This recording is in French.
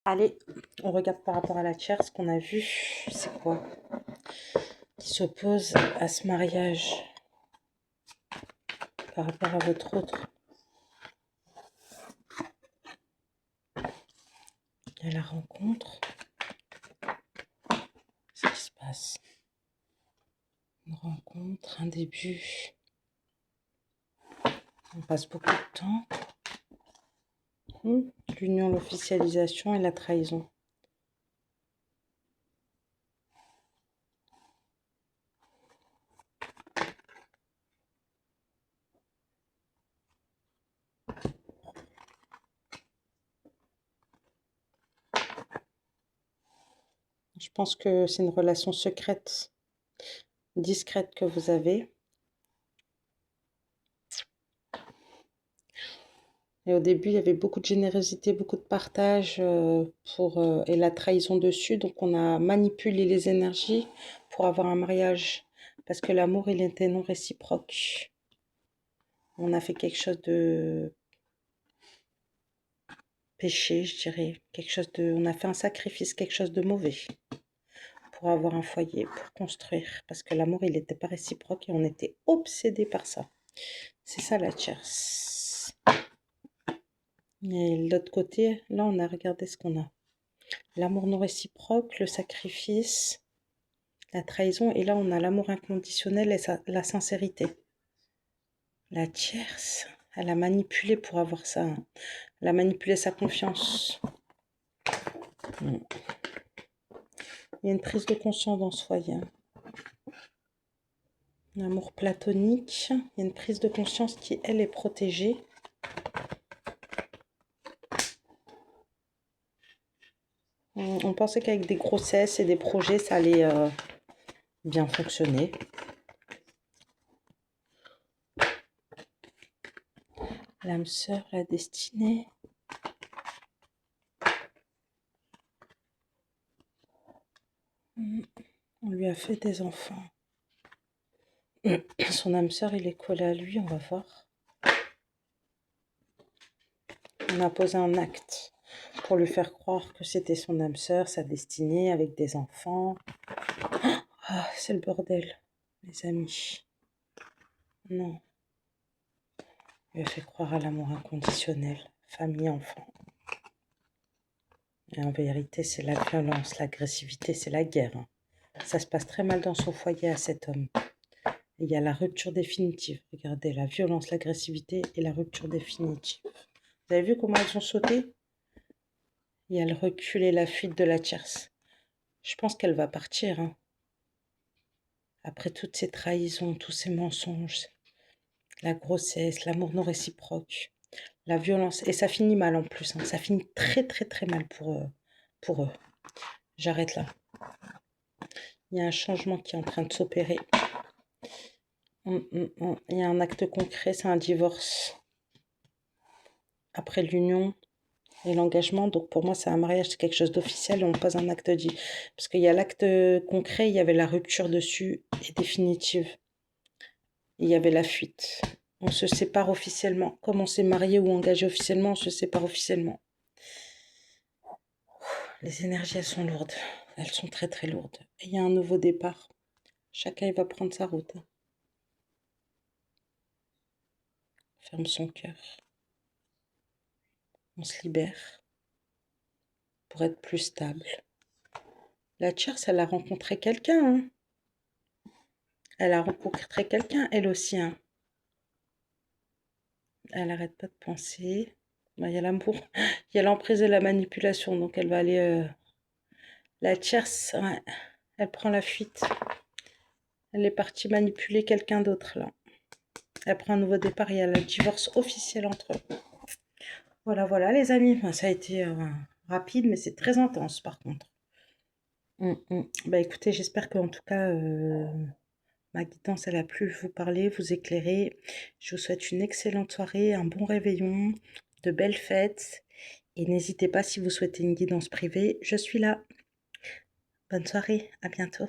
Allez, on regarde par rapport à la chair, ce qu'on a vu, c'est quoi qui s'oppose à ce mariage par rapport à votre autre. Il y a la rencontre. Ce qui se passe. Une rencontre, un début. On passe beaucoup de temps. L'union, l'officialisation et la trahison. Je pense que c'est une relation secrète, discrète que vous avez. Et au début, il y avait beaucoup de générosité, beaucoup de partage et la trahison dessus. Donc, on a manipulé les énergies pour avoir un mariage. Parce que l'amour, il était non réciproque. On a fait quelque chose de péché, je dirais. On a fait un sacrifice, quelque chose de mauvais. Pour avoir un foyer, pour construire. Parce que l'amour, il n'était pas réciproque et on était obsédés par ça. C'est ça la tierce. Et de l'autre côté, là, on a regardé ce qu'on a. L'amour non réciproque, le sacrifice, la trahison. Et là, on a l'amour inconditionnel et la sincérité. La tierce, elle a manipulé pour avoir ça. Elle a manipulé sa confiance. Il y a une prise de conscience dans ce foyer. L'amour platonique. Il y a une prise de conscience qui, elle, est protégée. On pensait qu'avec des grossesses et des projets, ça allait bien fonctionner. L'âme sœur, la destinée. On lui a fait des enfants. Son âme sœur, il est collé à lui, on va voir. On a posé un acte pour lui faire croire que c'était son âme sœur, sa destinée, avec des enfants. Ah, c'est le bordel, les amis. Non. On lui a fait croire à l'amour inconditionnel, famille, enfant. Et en vérité, c'est la violence, l'agressivité, c'est la guerre. Ça se passe très mal dans son foyer à cet homme. Et il y a la rupture définitive. Regardez, la violence, l'agressivité et la rupture définitive. Vous avez vu comment elles ont sauté? Il y a le recul et la fuite de la tierce. Je pense qu'elle va partir. Après toutes ces trahisons, tous ces mensonges, la grossesse, l'amour non réciproque, la violence. Et ça finit mal en plus. Ça finit très très très mal pour eux. J'arrête là. Il y a un changement qui est en train de s'opérer. Il y a un acte concret, c'est un divorce. Après l'union et l'engagement, donc pour moi c'est un mariage, c'est quelque chose d'officiel et on pose un acte dit. Parce qu'il y a l'acte concret, il y avait la rupture dessus et définitive. Il y avait la fuite. On se sépare officiellement. Comme on s'est marié ou engagé officiellement, on se sépare officiellement. Les énergies, elles sont lourdes. Elles sont très très lourdes. Et il y a un nouveau départ. Chacun, il va prendre sa route. Ferme son cœur. On se libère pour être plus stable. La tierce, elle a rencontré quelqu'un. Elle a rencontré quelqu'un, elle aussi. Elle n'arrête pas de penser. Il y a l'amour, il y a l'emprise et la manipulation. Donc elle va aller... La tierce, ouais, elle prend la fuite. Elle est partie manipuler quelqu'un d'autre là. Elle prend un nouveau départ, il y a le divorce officiel entre eux. Voilà, voilà les amis. Ça a été rapide, mais c'est très intense par contre. Bah écoutez, j'espère qu'en tout cas, ma guidance, elle a pu vous parler, vous éclairer. Je vous souhaite une excellente soirée, un bon réveillon, de belles fêtes. Et n'hésitez pas si vous souhaitez une guidance privée, je suis là. Bonne soirée, à bientôt.